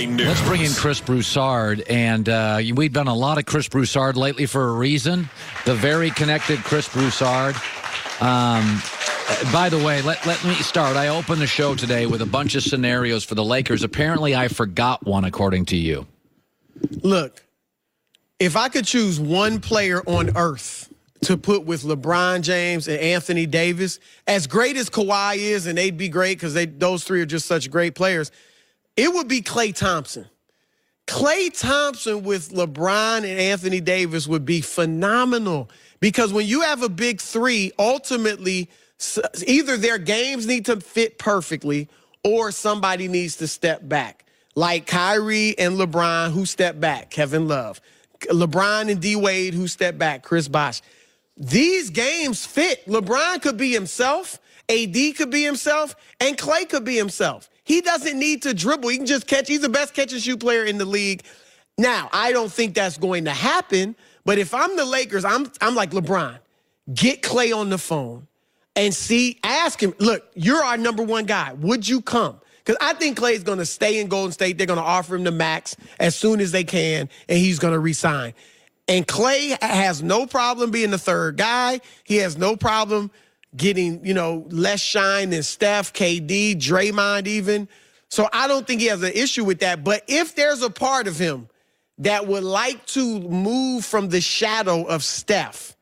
news. Let's bring in Chris Broussard. And we've done a lot of Chris Broussard lately for a reason. The very connected Chris Broussard. By the way, let me start. I opened the show today with a bunch of scenarios for the Lakers. Apparently, I forgot one, according to you. Look, if I could choose one player on earth to put with LeBron James and Anthony Davis, as great as Kawhi is, and they'd be great because those three are just such great players, it would be Klay Thompson. Klay Thompson with LeBron and Anthony Davis would be phenomenal because when you have a big three, ultimately, either their games need to fit perfectly or somebody needs to step back. Like Kyrie and LeBron, who step back, Kevin Love. LeBron and D-Wade, who step back, Chris Bosh. These games fit. LeBron could be himself, AD could be himself, and Klay could be himself. He doesn't need to dribble. He can just catch. He's the best catch-and-shoot player in the league. Now, I don't think that's going to happen, but if I'm the Lakers, I'm like, LeBron, get Klay on the phone and ask him, look, you're our number one guy. Would you come? Because I think Klay's going to stay in Golden State. They're going to offer him the max as soon as they can, and he's going to resign. And Klay has no problem being the third guy. He has no problem getting, less shine than Steph, KD, Draymond even. So I don't think he has an issue with that. But if there's a part of him that would like to move from the shadow of Steph,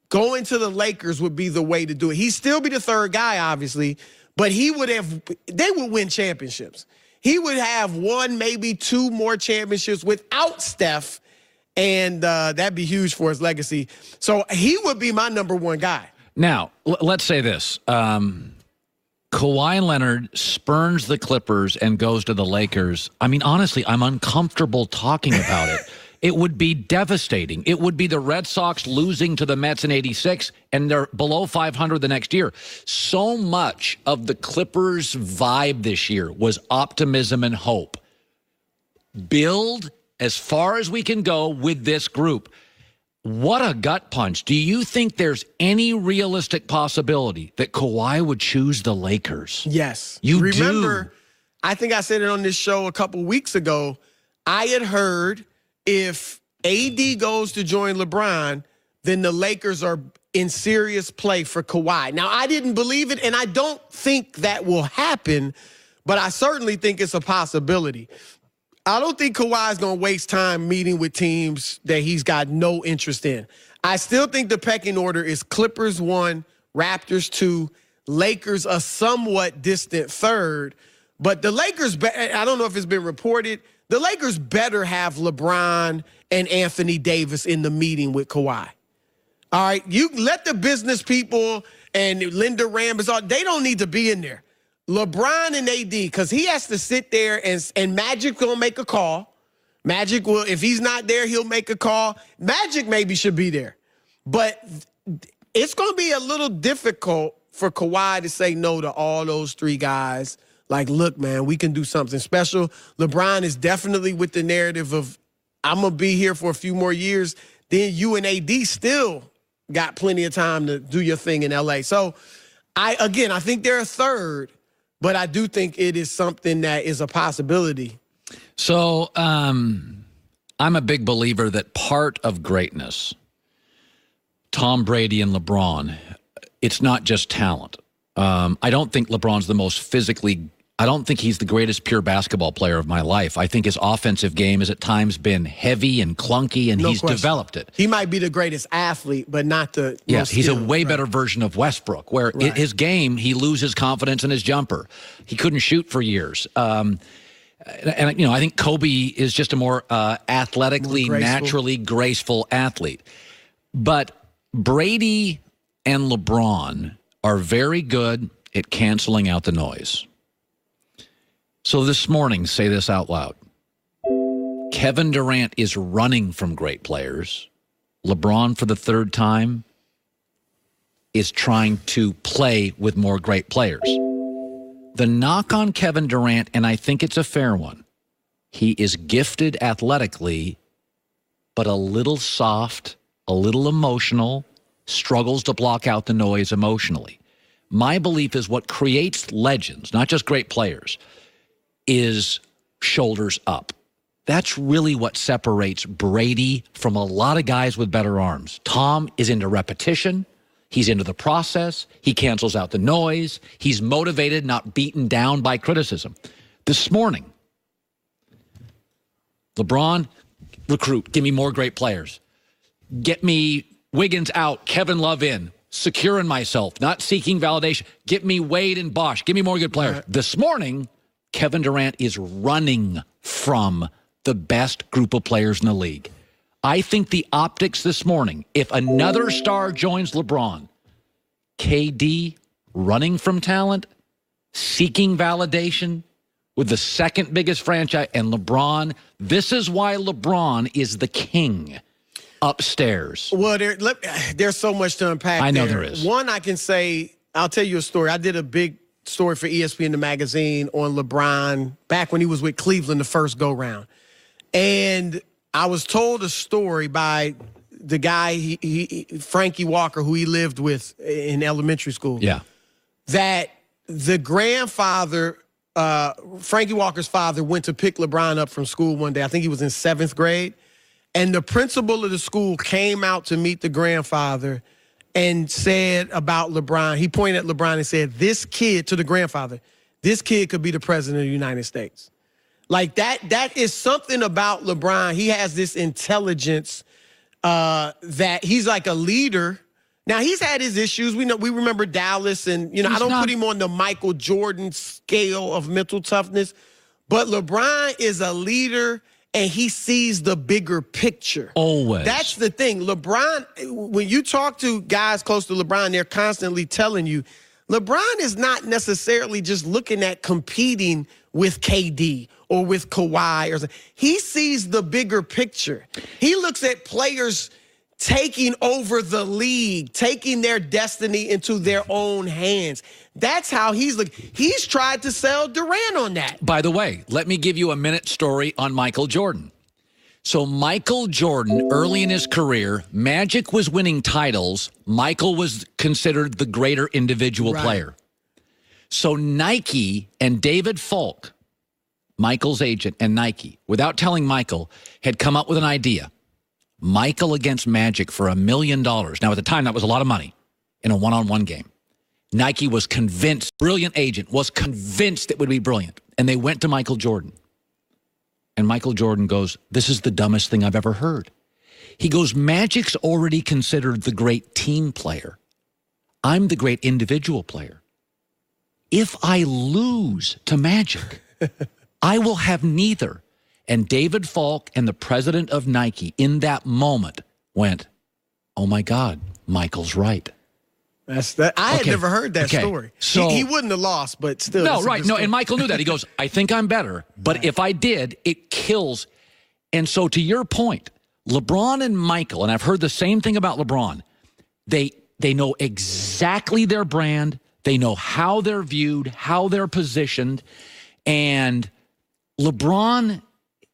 going to the Lakers would be the way to do it. He'd still be the third guy, obviously, but they would win championships. He would have one, maybe two more championships without Steph, and that'd be huge for his legacy. So he would be my number one guy. Now, let's say this. Kawhi Leonard spurns the Clippers and goes to the Lakers. I mean, honestly, I'm uncomfortable talking about it. It would be devastating. It would be the Red Sox losing to the Mets in '86, and they're below 500 the next year. So much of the Clippers' vibe this year was optimism and hope. Build as far as we can go with this group. What a gut punch. Do you think there's any realistic possibility that Kawhi would choose the Lakers? Yes. Remember, I think I said it on this show a couple weeks ago. I had heard if AD goes to join LeBron, then the Lakers are in serious play for Kawhi. Now, I didn't believe it, and I don't think that will happen, but I certainly think it's a possibility. I don't think Kawhi is going to waste time meeting with teams that he's got no interest in. I still think the pecking order is Clippers 1, Raptors 2, Lakers a somewhat distant third. But the Lakers, I don't know if it's been reported, the Lakers better have LeBron and Anthony Davis in the meeting with Kawhi. All right, you let the business people and Linda Rambis, they don't need to be in there. LeBron and AD, because he has to sit there and Magic will make a call. Magic will, if he's not there, he'll make a call. Magic maybe should be there. But it's going to be a little difficult for Kawhi to say no to all those three guys. Like, look, man, we can do something special. LeBron is definitely with the narrative of, I'm going to be here for a few more years. Then you and AD still got plenty of time to do your thing in L.A. So, I think they're a third, but I do think it is something that is a possibility. So, I'm a big believer that part of greatness, Tom Brady and LeBron, it's not just talent. I don't think LeBron's the most physically, I don't think he's the greatest pure basketball player of my life. I think his offensive game has at times been heavy and clunky, and he's developed it. He might be the greatest athlete, but not the Yes, he's skilled, a way better version of Westbrook, where his game, he loses confidence in his jumper. He couldn't shoot for years. And I think Kobe is just a more athletically, naturally graceful athlete. But Brady and LeBron are very good at canceling out the noise. So this morning, say this out loud. Kevin Durant is running from great players. LeBron, for the third time, is trying to play with more great players. The knock on Kevin Durant, and I think it's a fair one, he is gifted athletically, but a little soft, a little emotional, struggles to block out the noise emotionally. My belief is what creates legends, not just great players, is shoulders up. That's really what separates Brady from a lot of guys with better arms. Tom is into repetition. He's into the process. He cancels out the noise. He's motivated, not beaten down by criticism. This morning, LeBron, recruit. Give me more great players. Get me Wiggins out, Kevin Love in. Securing myself, not seeking validation. Get me Wade and Bosh. Give me more good players. This morning, Kevin Durant is running from the best group of players in the league. I think the optics this morning, if another star joins LeBron, KD running from talent, seeking validation with the second biggest franchise, and LeBron, this is why LeBron is the king upstairs. Well, there's so much to unpack. I know there is. One, I can say, I'll tell you a story. I did a big story for ESPN, the magazine, on LeBron back when he was with Cleveland the first go-round. And I was told a story by the guy, Frankie Walker, who he lived with in elementary school. Yeah. That the grandfather, Frankie Walker's father, went to pick LeBron up from school one day. I think he was in 7th grade. And the principal of the school came out to meet the grandfather and said about LeBron, he pointed at LeBron and said, this kid, to the grandfather, this kid could be the president of the United States. Like that is something about LeBron. He has this intelligence that he's like a leader. Now, he's had his issues. We remember Dallas, and I don't put him on the Michael Jordan scale of mental toughness, but LeBron is a leader, and he sees the bigger picture. Always. That's the thing. LeBron, when you talk to guys close to LeBron, they're constantly telling you, LeBron is not necessarily just looking at competing with KD or with Kawhi or something. He sees the bigger picture. He looks at players taking over the league, taking their destiny into their own hands. That's how he's looking. He's tried to sell Durant on that. By the way, let me give you a minute story on Michael Jordan. So Michael Jordan, early in his career, Magic was winning titles. Michael was considered the greater individual player. So Nike and David Falk, Michael's agent, and Nike, without telling Michael, had come up with an idea. Michael against Magic for $1 million. Now, at the time, that was a lot of money in a one-on-one game. Nike was convinced, brilliant agent, was convinced it would be brilliant. And they went to Michael Jordan. And Michael Jordan goes, this is the dumbest thing I've ever heard. He goes, Magic's already considered the great team player. I'm the great individual player. If I lose to Magic, I will have neither. And David Falk and the president of Nike in that moment went, oh my God, Michael's right. I had never heard that story. So he wouldn't have lost, but still. No, right. No, and Michael knew that. He goes, I think I'm better, but if I did, it kills. And so to your point, LeBron and Michael, and I've heard the same thing about LeBron, they know exactly their brand. They know how they're viewed, how they're positioned. And LeBron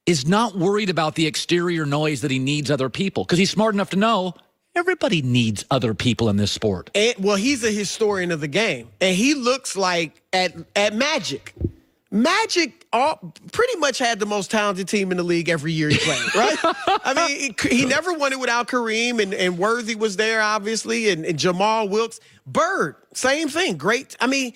is not worried about the exterior noise that he needs other people because he's smart enough to know everybody needs other people in this sport. Well, he's a historian of the game, and he looks like at Magic. Magic pretty much had the most talented team in the league every year he played, right? I mean, he never won it without Kareem, and Worthy was there, obviously, and Jamal Wilkes. Bird, same thing, great. I mean,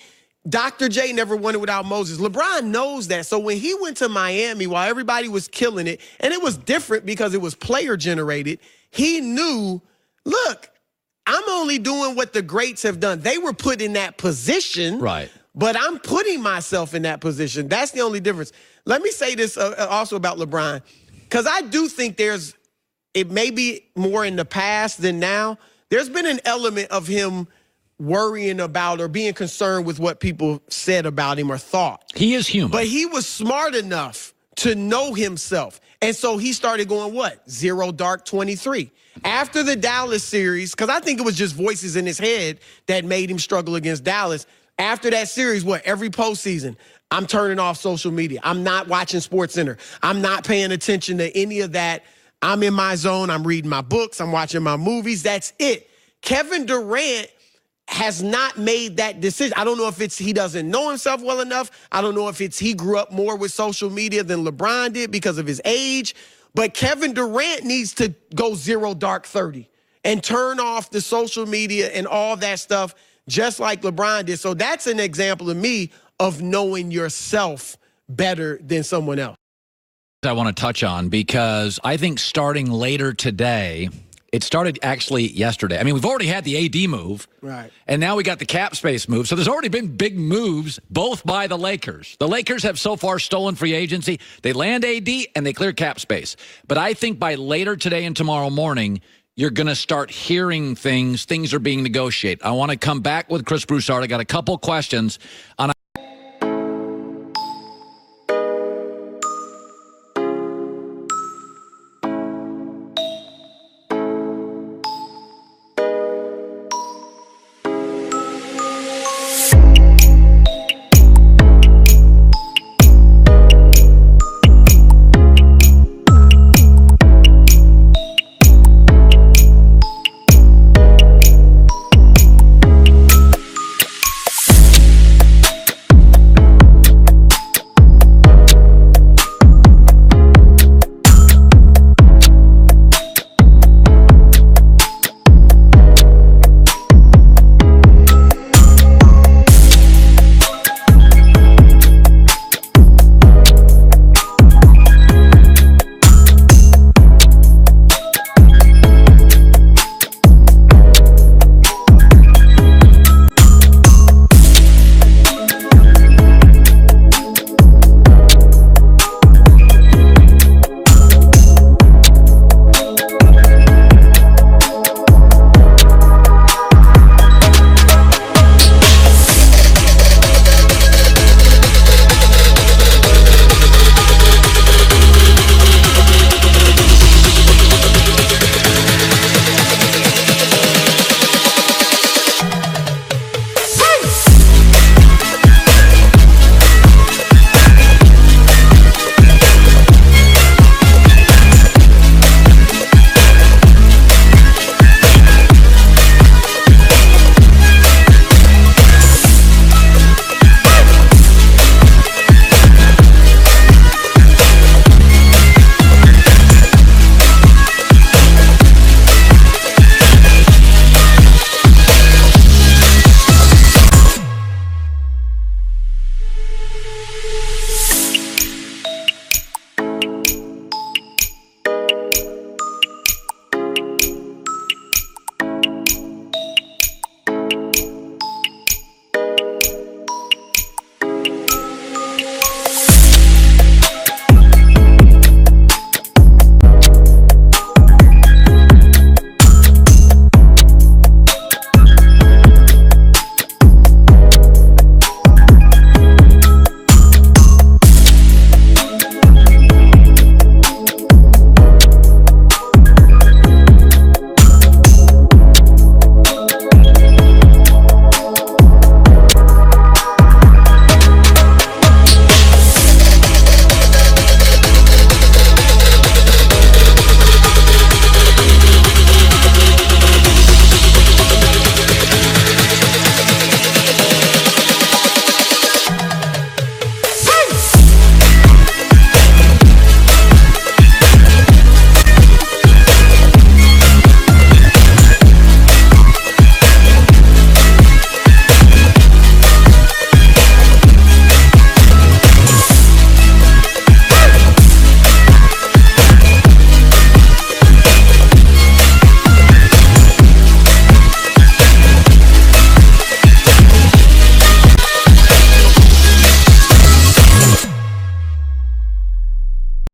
Dr. J never won it without Moses. LeBron knows that. So when he went to Miami while everybody was killing it, and it was different because it was player-generated, he knew, look, I'm only doing what the greats have done. They were put in that position. Right. But I'm putting myself in that position. That's the only difference. Let me say this also about LeBron, because I do think it may be more in the past than now. There's been an element of him worrying about or being concerned with what people said about him or thought. He is human. But he was smart enough to know himself. And so he started going, what? 0 dark 23. After the Dallas series, because I think it was just voices in his head that made him struggle against Dallas. After that series, every postseason, I'm turning off social media. I'm not watching SportsCenter. I'm not paying attention to any of that. I'm in my zone. I'm reading my books. I'm watching my movies. That's it. Kevin Durant has not made that decision. I don't know if it's he doesn't know himself well enough. I don't know if it's he grew up more with social media than LeBron did because of his age. But Kevin Durant needs to go 0 dark 30 and turn off the social media and all that stuff just like LeBron did. So that's an example to me of knowing yourself better than someone else. I want to touch on because I think starting later today, it started actually yesterday. I mean, we've already had the AD move. Right. And now we got the cap space move. So there's already been big moves, both by the Lakers. The Lakers have so far stolen free agency. They land AD and they clear cap space. But I think by later today and tomorrow morning, you're going to start hearing things. Things are being negotiated. I want to come back with Chris Broussard. I got a couple questions on